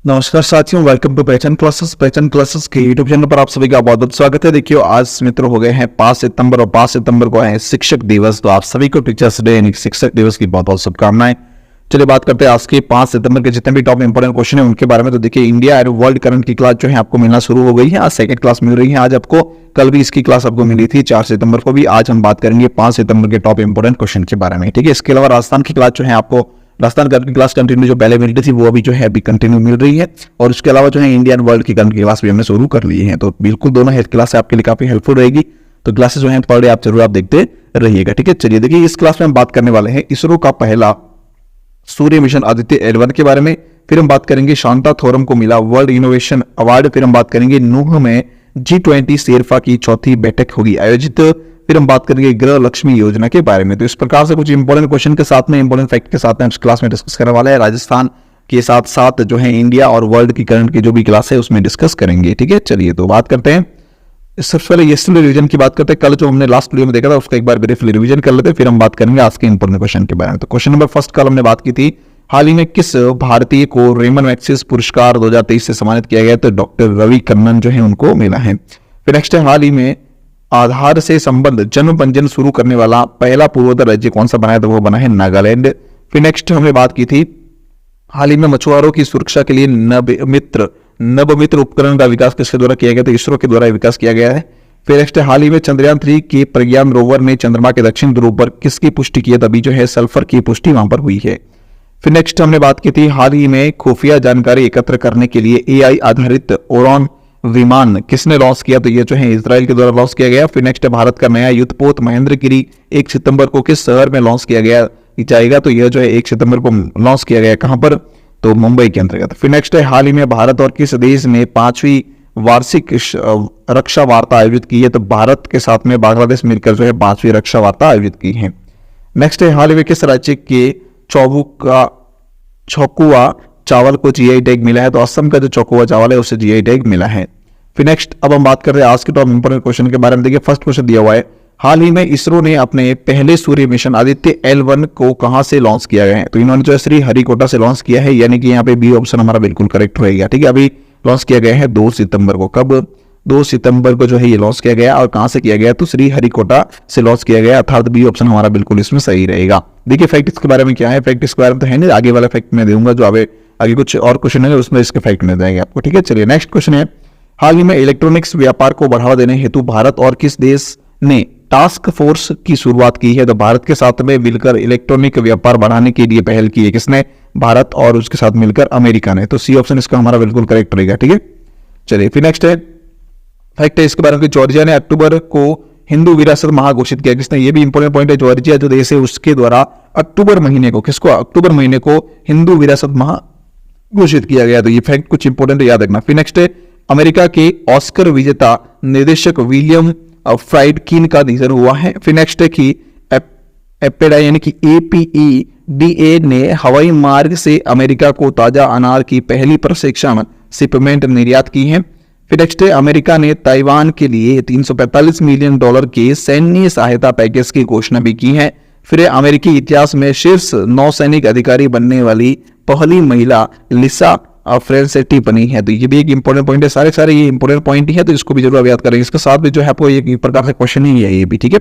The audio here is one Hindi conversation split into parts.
नमस्कार साथियों, वेलकम टू पहचान क्लासेस के यूट्यूब चैनल पर आप सभी का बहुत बहुत स्वागत है। देखिए आज मित्रों हो गए हैं 5 सितंबर और 5 सितंबर को है शिक्षक दिवस। तो आप सभी को टीचर्स डे यानी शिक्षक दिवस की बहुत बहुत शुभकामनाएं। चलिए बात करते हैं आज के 5 सितंबर के जितने भी टॉप इंपोर्टेंट क्वेश्चन है उनके बारे में। तो देखिए इंडिया एंड वर्ल्ड करंट की क्लास जो है आपको मिलना शुरू हो गई है। आज सेकंड क्लास मिल रही है आज आपको, कल भी इसकी क्लास आपको मिली थी 4 सितंबर को भी। आज हम बात करेंगे 5 सितंबर के टॉप इंपोर्टेंट क्वेश्चन के बारे में, ठीक है। इसके अलावा राजस्थान की क्लास जो है आपको, राजस्थान करंट की क्लास कंटिन्यू जो पहले मिल रही थी वो अभी जो है अभी कंटिन्यू मिल रही है। और उसके अलावा जो है इंडियन वर्ल्ड की करंट की क्लास भी हमने शुरू कर ली है। तो बिल्कुल दोनों हेल्थ क्लास आपके लिए काफी हेल्पफुल रहेगी। तो क्लासेस जो है पर डे आप जरूर आप देखते रहिएगा, ठीक है। चलिए देखिए इस क्लास में हम बात करने वाले हैं इसरो का पहला सूर्य मिशन आदित्य L1 के बारे में। फिर हम बात करेंगे शांता थोरम को मिला वर्ल्ड इनोवेशन अवार्ड। फिर हम बात करेंगे नूह में G20 शेरफा की चौथी बैठक होगी आयोजित। फिर हम बात करेंगे गृह लक्ष्मी योजना के बारे में। तो इस प्रकार से कुछ इंपॉर्टेंट क्वेश्चन के साथ में, इंपॉर्टेंट फैक्ट के साथ में इस क्लास में डिस्कस करने वाले हैं। राजस्थान के साथ साथ जो है इंडिया और वर्ल्ड की करंट की जो भी क्लास है उसमें डिस्कस करेंगे, ठीक है। चलिए तो बात करते हैं, सबसे पहले यस्टरडे रिवीजन की बात करते हैं। कल जो हमने लास्ट वीडियो में देखा था उसका एक बार ब्रीफली रिवीजन कर लेते हैं, फिर हम बात करेंगे आज के इंपॉर्टेंट क्वेश्चन के बारे में। तो क्वेश्चन नंबर फर्स्ट कल हमने बात की थी, हाल ही में किस भारतीय को रेमन मैग्सेसे पुरस्कार 2023 से सम्मानित किया गया? तो डॉक्टर रवि कन्नन जो है उनको मिला है। फिर नेक्स्ट है, हाल ही में आधार से संबंध जन्म पंजीयन शुरू करने वाला पहला पूर्वोत्तर राज्य कौन सा बना है? तो वो बना है नागालैंड। फिर नेक्स्ट हमने बात की थी, हाल ही में मछुआरों की सुरक्षा के लिए नवमित्र उपकरण का विकास किसके द्वारा किया गया? तो इसरो के द्वारा विकास किया गया है। फिर नेक्स्ट है, हाल ही में चंद्रयान 3 के प्रज्ञान रोवर ने चंद्रमा के दक्षिण ध्रुव पर किसकी पुष्टि की है? तभी जो है सल्फर की पुष्टि वहां पर हुई है। फिर नेक्स्ट हमने बात की थी, हाल ही में खुफिया जानकारी एकत्र करने के लिए AI आधारित ओरॉन विमान किसने लॉन्च किया? तो ये जो है इजराइल के द्वारा लॉन्च किया गया। फिर नेक्स्ट भारत का नया युद्धपोत महेंद्रगिरी 1 सितंबर को किस शहर में लॉन्च किया गया जाएगा? तो यह जो है 1 सितंबर को लॉन्च किया गया, कहां पर? तो मुंबई के अंतर्गत। फिर नेक्स्ट है, हाल ही में भारत और किस देश ने 5वीं वार्षिक रक्षा वार्ता आयोजित की है? तो भारत के साथ में बांग्लादेश मिलकर जो है 5वीं रक्षा वार्ता आयोजित की है। नेक्स्ट है, हाल ही में किस राज्य के चौकुआ चावल को GI टैग मिला है? तो असम का जो चौकुआ चावल है उसे GI टैग मिला है। फिर नेक्स्ट अब हम बात कर रहे हैं आज के टॉप इंपोर्टेंट क्वेश्चन के बारे में। देखिए फर्स्ट क्वेश्चन दिया हुआ है, हाल ही में इसरो ने अपने पहले सूर्य मिशन आदित्य L1 को कहां से लॉन्च किया गया है? तो इन्होंने जो है श्री हरिकोटा से लॉन्च किया है, यानी कि यहाँ पे बी ऑप्शन हमारा बिल्कुल करेक्ट रहेगा, ठीक है। अभी लॉन्च किया गया है 2 सितंबर को। कब? 2 सितंबर को जो है ये लॉन्च किया गया। और कहां से किया गया? तो श्री हरिकोटा से लॉन्च किया गया, अर्थात बी ऑप्शन हमारा बिल्कुल इसमें सही रहेगा। देखिए फैक्ट इसके बारे में क्या है, फैक्ट इसके बारे में तो है नहीं, आगे वाला फैक्ट मैं दूंगा, जो आगे कुछ और क्वेश्चन है उसमें इसके फैक्ट मिल जाएंगे आपको, ठीक है। चलिए नेक्स्ट क्वेश्चन है, हाल ही में इलेक्ट्रॉनिक्स व्यापार को बढ़ावा देने हेतु भारत और किस देश ने टास्क फोर्स की शुरुआत की है? तो भारत के साथ में मिलकर इलेक्ट्रॉनिक व्यापार बढ़ाने के लिए पहल की है किसने? भारत और उसके साथ मिलकर अमेरिका ने। तो सी ऑप्शन इसका हमारा बिल्कुल करेक्ट रहेगा, ठीक है। चलिए फिर नेक्स्ट है, फैक्ट है इसके बारे में, जॉर्जिया ने अक्टूबर को हिंदू विरासत माह घोषित किया किसने? ये भी इंपॉर्टेंट पॉइंट है। जॉर्जिया जो देश है उसके द्वारा अक्टूबर महीने को, किसको? अक्टूबर महीने को हिंदू विरासत माह घोषित किया गया। तो ये फैक्ट कुछ इंपॉर्टेंट याद रखना। फिर नेक्स्ट है, अमेरिका के ऑस्कर विजेता निर्देशक विलियम फ्राइडकिन का निधन हुआ है। फिर नेक्स्ट है कि एपेडा यानी कि APEDA ने हवाई मार्ग से अमेरिका को ताजा अनार की पहली प्रशिक्षण शिपमेंट निर्यात की है। फिर नेक्स्ट है, अमेरिका ने ताइवान के लिए $345 मिलियन के सैन्य सहायता पैकेज की घोषणा भी की है। फिर अमेरिकी इतिहास में शीर्ष नौसैनिक अधिकारी बनने वाली पहली महिला लिसा फ्रेंसेटी बनी है। तो ये भी एक इंपॉर्टेंट पॉइंट है, सारे ये इंपॉर्टेंट पॉइंट ही है, तो इसको भी जरूर याद करेंगे। इसके साथ भी जो है आपको एक प्रकार का क्वेश्चन ही है ये भी, ठीक है।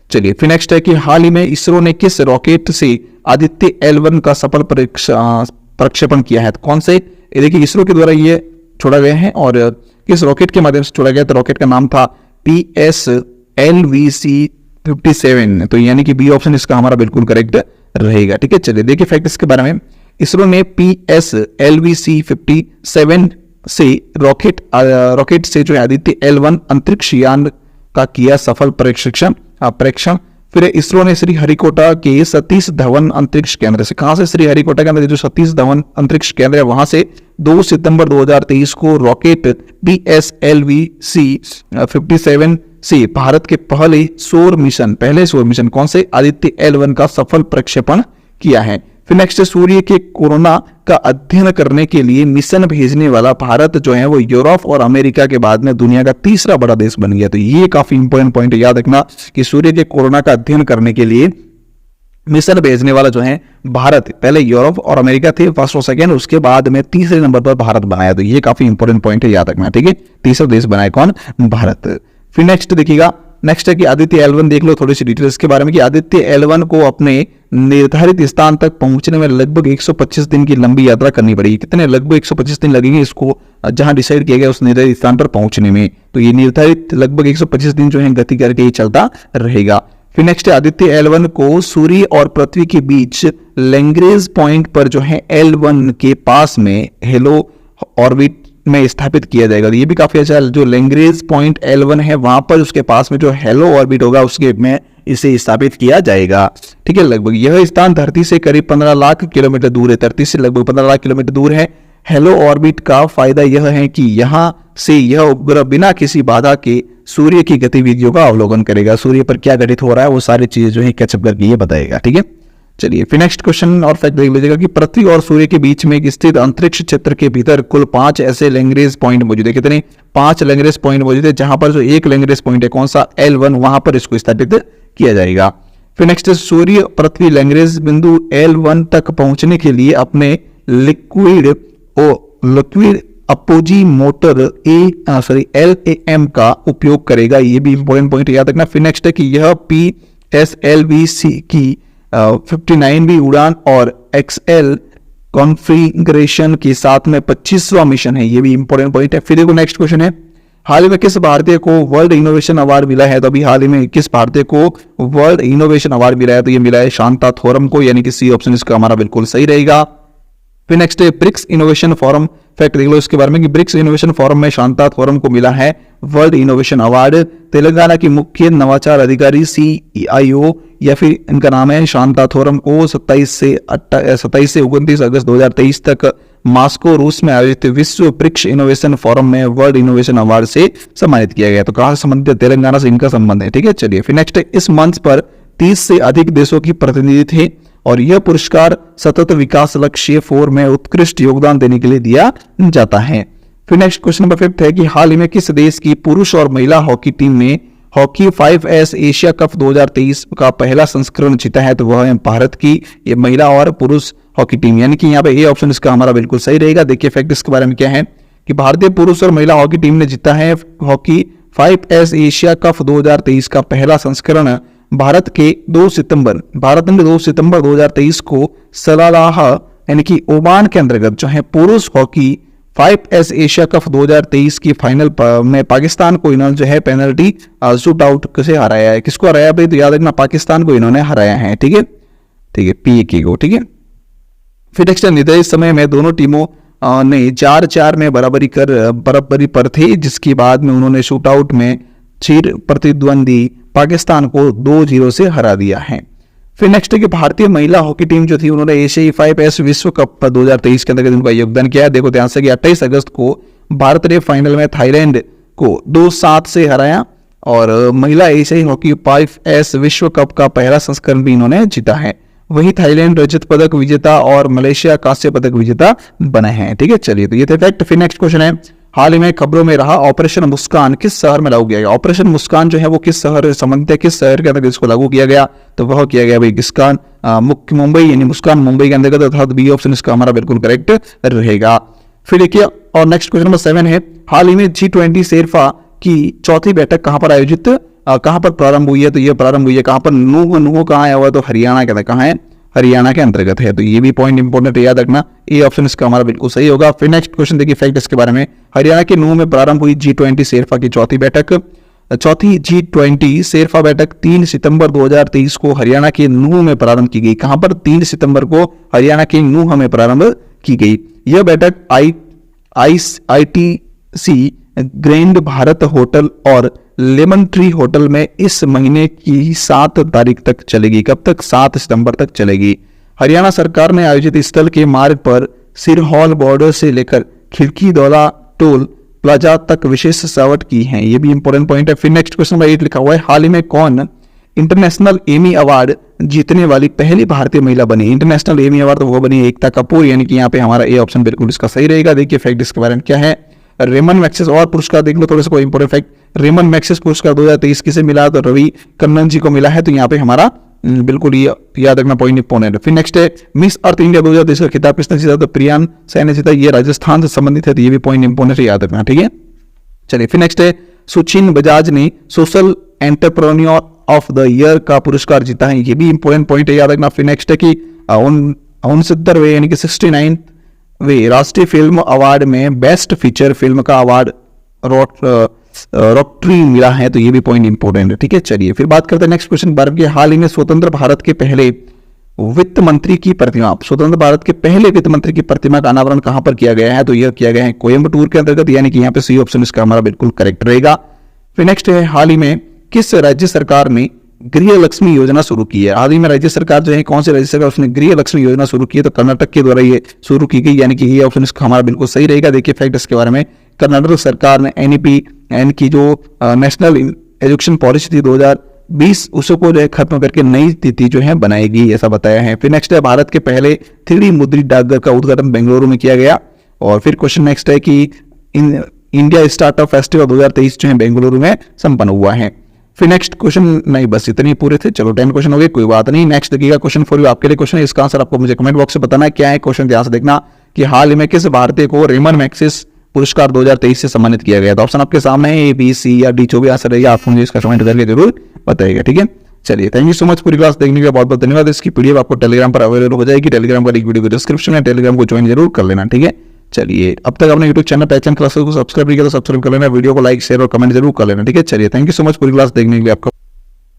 चलिए फिर नेक्स्ट है कि हाल ही में इसरो ने किस रॉकेट से आदित्य L1 का सफल प्रक्षेपण किया है? कौन से? देखिए इसरो के द्वारा ये छोड़ा गया है, और किस रॉकेट के माध्यम से छोड़ा गया? तो रॉकेट का नाम था PSLV-57। तो यानी कि बी ऑप्शन इसका हमारा बिल्कुल करेक्ट रहेगा, ठीक है। चलिए देखिए फैक्ट इसके बारे में, इसरो ने PSLV-57 से रॉकेट से जो है आदित्य L1 अंतरिक्ष यान का किया सफल परीक्षण। फिर इसरो ने श्री हरिकोटा के सतीश धवन अंतरिक्ष केंद्र से, कहां से? श्री हरिकोटा के अंदर जो सतीश धवन अंतरिक्ष केंद्र है वहां से 2 सितंबर 2023 को रॉकेट PSLV-57 से भारत के पहले सौर मिशन कौन से? आदित्य L1 का सफल प्रक्षेपण किया है। फिर नेक्स्ट, सूर्य के कोरोना का अध्ययन करने के लिए मिशन भेजने वाला भारत जो है वो यूरोप और अमेरिका के बाद में दुनिया का तीसरा बड़ा देश बन गया। तो ये काफी इंपॉर्टेंट पॉइंट याद रखना कि सूर्य के कोरोना का अध्ययन करने के लिए मिशन भेजने वाला जो है भारत, पहले यूरोप और अमेरिका थे फर्स्ट और सेकंड, उसके बाद में तीसरे नंबर पर भारत बनाया। तो ये काफी इंपॉर्टेंट पॉइंट है, याद रखना, ठीक है। तीसरा देश बनाया कौन? भारत। फिर नेक्स्ट देखिएगा, नेक्स्ट है कि आदित्य L1 देख लो थोड़ी सी डिटेल्स के बारे में कि आदित्य L1 को अपने निर्धारित स्थान तक पहुंचने में लगभग 125 दिन की लंबी यात्रा करनी पड़ेगी। कितने? लगभग 125 दिन लगेंगे इसको जहां डिसाइड किया गया उस निर्धारित स्थान पर पहुंचने में। तो ये निर्धारित लगभग 125 दिन जो है गति करके ही चलता रहेगा। फिर नेक्स्ट है आदित्य L1 को सूर्य और पृथ्वी के बीच लैग्रेंज पॉइंट पर जो है L1 के पास में हेलो ऑर्बिट में स्थापित किया जाएगा। तो ये भी काफी अच्छा है, जो लैग्रेंज पॉइंट L1 है वहां पर उसके पास में जो हेलो ऑर्बिट होगा उसके में इसे स्थापित किया जाएगा, ठीक है। लगभग यह स्थान धरती से करीब 15 लाख किलोमीटर दूर है, धरती से लगभग 15 लाख किलोमीटर दूर है। हेलो ऑर्बिट का फायदा यह है कि यहां से यह उपग्रह बिना किसी बाधा के सूर्य की गतिविधियों का अवलोकन करेगा। सूर्य पर क्या घटित हो रहा है वो सारी चीजें जो है कैचअप करके ये बताएगा, ठीक है। चलिए फिर नेक्स्ट क्वेश्चन और फैक्ट देख लीजिएगा कि पृथ्वी और सूर्य के बीच में स्थित अंतरिक्ष क्षेत्र के भीतर कुल 5 ऐसे लैग्रेंज पॉइंट मौजूद है। कितने? 5 लैग्रेंज पॉइंट मौजूद है, जहां पर जो एक लैग्रेंज पॉइंट है कौन सा? L1, वहां पर इसको स्थापित किया जाएगा। फिर नेक्स्ट सूर्य पृथ्वी लैग्रेंज बिंदु L1 तक पहुंचने के लिए अपने लिक्विड अपोजी मोटर LAM का उपयोग करेगा। ये भी इंपॉर्टेंट पॉइंट याद रखना। फिर नेक्स्ट है कि यह PSLV की 59वीं उड़ान और XL कॉन्फ़िगरेशन के साथ में 25वां मिशन है। ये भी इंपॉर्टेंट पॉइंट है। फिर देखो नेक्स्ट क्वेश्चन है, हाल ही में किस भारतीय को वर्ल्ड इनोवेशन अवार्ड मिला है? तो अभी हाल ही में किस भारतीय को वर्ल्ड इनोवेशन अवार्ड मिला है? तो ये मिला है शांता थोरम को, यानी कि सी ऑप्शन इसका हमारा बिल्कुल सही रहेगा। फिर नेक्स्ट है ब्रिक्स इनोवेशन फोरम, फैक्ट देख लो इसके बारे में कि ब्रिक्स इनोवेशन फोरम में शांता थोरम को मिला है वर्ल्ड इनोवेशन अवार्ड। तेलंगाना की मुख्य नवाचार अधिकारी CIO या फिर इनका नाम है शांता थोरम को 27 से 29 अगस्त 2023 तक मॉस्को रूस में आयोजित विश्व ब्रिक्स इनोवेशन फोरम में वर्ल्ड इनोवेशन अवार्ड से सम्मानित किया गया। तो कहां से संबंधित? तेलंगाना से इनका संबंध है, ठीक है। चलिए फिर नेक्स्ट, इस मंच पर 30 से अधिक देशों की प्रतिनिधि थे और यह पुरस्कार सतत विकास लक्ष्य 4 में उत्कृष्ट योगदान देने के लिए दिया जाता है। फिर नेक्स्ट क्वेश्चन नंबर 5 है कि हाल ही में किस देश की पुरुष और महिला हॉकी टीम ने हॉकी 5S एशिया कप 2023 का पहला संस्करण जीता है? तो वह है भारत की ये महिला और पुरुष हॉकी टीम, यानी कि यहाँ पे ये ऑप्शन इसका हमारा बिल्कुल सही रहेगा। देखिए फैक्ट इसके बारे में क्या है कि भारतीय पुरुष और महिला हॉकी टीम ने जीता है हॉकी 5S एशिया कप 2023 का पहला संस्करण। भारत ने 2 सितंबर 2023 को सलालाह यानी कि ओमान के अंतर्गत जो है पुरुष हॉकी 5S एशिया कप 2023 की फाइनल में पाकिस्तान को इन्होंने जो है पेनल्टी शूट आउट से हराया है। किसको हराया भाई? तो याद रखना पाकिस्तान को इन्होंने हराया है, ठीक है, ठीक है, PK को, ठीक है। फिर नेक्स्ट निर्धारित समय में दोनों टीमों ने 4-4 में बराबरी पर थे, जिसके बाद में उन्होंने शूट आउट में चिर प्रतिद्वंदी पाकिस्तान को 2-0 से हरा दिया है। फिर नेक्स्ट है कि भारतीय महिला हॉकी टीम जो थी उन्होंने एशियाई 5S विश्व कप 2023 के अंतर्गत उनका योगदान किया है। देखो ध्यान से कि 28 अगस्त को भारत ने फाइनल में थाईलैंड को 2-7 से हराया और महिला एशियाई हॉकी 5S विश्व कप का पहला संस्करण भी इन्होंने जीता है। वही थाईलैंड रजत पदक विजेता और मलेशिया कांस्य पदक विजेता बने हैं, ठीक है। चलिए तो ये थे फैक्ट। फिर नेक्स्ट क्वेश्चन है, हाल ही में खबरों में रहा ऑपरेशन मुस्कान किस शहर में लागू किया गया? ऑपरेशन मुस्कान जो है वो किस शहर से संबंधित है, किस शहर के अंदर इसको लागू किया गया? तो वह किया गया भाई मुख्य मुंबई, यानी मुस्कान मुंबई के अंतर्गत, अर्थात बी ऑप्शन इसका हमारा बिल्कुल करेक्ट रहेगा। फिर देखिए और नेक्स्ट क्वेश्चन नंबर 7 है, हाल ही में G20 शेरपा की चौथी बैठक कहां पर आयोजित कहां पर प्रारंभ हुई है? तो ये प्रारंभ हुई है कहां पर? नूह कहां आया हुआ है? तो हरियाणा के अंदर, कहां है? हरियाणा के अंतर्गत है। तो ये भी पॉइंट इंपॉर्टेंट याद रखना, ये ऑप्शन इसका हमारा बिल्कुल सही होगा। फिर नेक्स्ट क्वेश्चन देखिए फैक्ट इसके बारे में, हरियाणा के नूह में प्रारंभ हुई G20 शेरपा की चौथी बैठक। चौथी G20 शेरपा बैठक 3 सितंबर 2023 को हरियाणा के नूह में प्रारंभ की गई। कहां पर? 3 सितंबर को हरियाणा के नूह में प्रारंभ की गई। यह बैठक ITC ग्रैंड भारत होटल और लेमन ट्री होटल में इस महीने की 7 तारीख तक चलेगी। कब तक? 7 सितंबर तक चलेगी। हरियाणा सरकार ने आयोजित स्थल के मार्ग पर सिरहौल बॉर्डर से लेकर खिड़की दौला टोल प्लाजा तक विशेष सजावट की है। ये भी इंपॉर्टेंट पॉइंट है। फिर नेक्स्ट क्वेश्चन नंबर 8 लिखा हुआ है, हाल ही में कौन इंटरनेशनल एमी अवार्ड जीतने वाली पहली भारतीय महिला बनी? इंटरनेशनल एमी अवार्ड तो वो बनी एकता कपूर, यानी कि यहाँ पे हमारा ए ऑप्शन बिल्कुल इसका सही रहेगा। देखिए फैक्ट इसके बारे में क्या है, रेमन मैक्सिस और पुरस्कार देख लो थोड़ा सा कोई इंपॉर्टेंट फैक्ट। रेमन मैक्सिस पुरस्कार 2023 किसे मिला? तो रवि कन्नन जी को मिला है। तो यहाँ पे हमारा बिल्कुल ये याद रखना, पॉइंट इंपॉर्टेंट है। फिर नेक्स्ट है मिस अर्थ इंडिया 2023 का खिताब किसने जीता? तो प्रियान सैन ने जीता। ये राजस्थान से संबंधित है, तो ये भी पॉइंट इंपॉर्टेंट है, याद रखना, ठीक है। चलिए फिर नेक्स्ट है सुचिन बजाज ने social entrepreneur of the year का पुरस्कार जीता है, ये भी इंपॉर्टेंट पॉइंट है, याद रखना। फिर नेक्स्ट है कि 69वें यानी कि 69वें राष्ट्रीय फिल्म अवार्ड में बेस्ट फीचर फिल्म का अवार्ड रॉटरी मिला है, तो ये भी पॉइंट इंपॉर्टेंट है, ठीक है। चलिए फिर बात करते हैं नेक्स्ट क्वेश्चन। भारत के हाल ही में स्वतंत्र भारत के पहले वित्त मंत्री की प्रतिमा, स्वतंत्र भारत के पहले वित्त मंत्री की प्रतिमा का अनावरण कहां पर किया गया है? तो यह किया गया है कोयंबटूर के अंतर्गत, यानी कि यहां पे सी ऑप्शन इसका हमारा बिल्कुल करेक्ट रहेगा। फिर नेक्स्ट है हाल ही में किस राज्य सरकार ने गृह लक्ष्मी योजना शुरू की है? हाल ही में राज्य सरकार जो है, कौन सी राज्य सरकार उसने गृह लक्ष्मी योजना शुरू की है? तो कर्नाटक के द्वारा ये शुरू की गई, यानी कि ये ऑप्शन इसका हमारा बिल्कुल सही रहेगा। देखिए फैक्ट इसके बारे में, कर्नाटक सरकार ने एनईपी यानी कि जो नेशनल एजुकेशन पॉलिसी थी 2020 उसको जो है खत्म करके नई तिथि जो है बनाएगी, ऐसा बताया है। फिर नेक्स्ट है भारत के पहले 3D मुद्रित डाकघर का उद्घाटन बेंगलुरु में किया गया। और फिर क्वेश्चन नेक्स्ट है कि इंडिया स्टार्टअप फेस्टिवल 2023 जो है बेंगलुरु में संपन्न हुआ है। फिर नेक्स्ट क्वेश्चन नहीं, बस इतने पूरे थे। चलो 10 क्वेश्चन हो गए, कोई बात नहीं। नेक्स्ट देखिएगा क्वेश्चन फॉर यू, आपके लिए क्वेश्चन है, इसका आंसर आपको मुझे कमेंट बॉक्स से बताना है क्या है। क्वेश्चन ध्यान से देखना कि हाल ही में किस भारतीय को रेमन मैग्सेसे पुरस्कार 2023 से सम्मानित किया गया था? ऑप्शन आपके सामने है, ए बी सी या डी, जो भी आंसर रहेगा आप मुझे इसका कमेंट करके जरूर बताइएगा, ठीक है। चलिए थैंक यू सो मच पूरी क्लास देखने के लिए, बहुत बहुत धन्यवाद। इसकी पीडीएफ आपको टेलीग्राम पर अवेलेबल हो जाएगी, टेलीग्राम का लिंक वीडियो के डिस्क्रिप्शन में, टेलीग्राम को ज्वाइन जरूर कर लेना, ठीक है। चलिए अब तक आपने यूट्यूब चैनल पहचान क्लासेस को सब्सक्राइब नहीं किया तो सब्सक्राइब कर लेना, वीडियो को लाइक शेयर और कमेंट जरूर कर लेना, ठीक है। चलिए थैंक यू सो मच पूरी क्लास देखने के लिए आपका।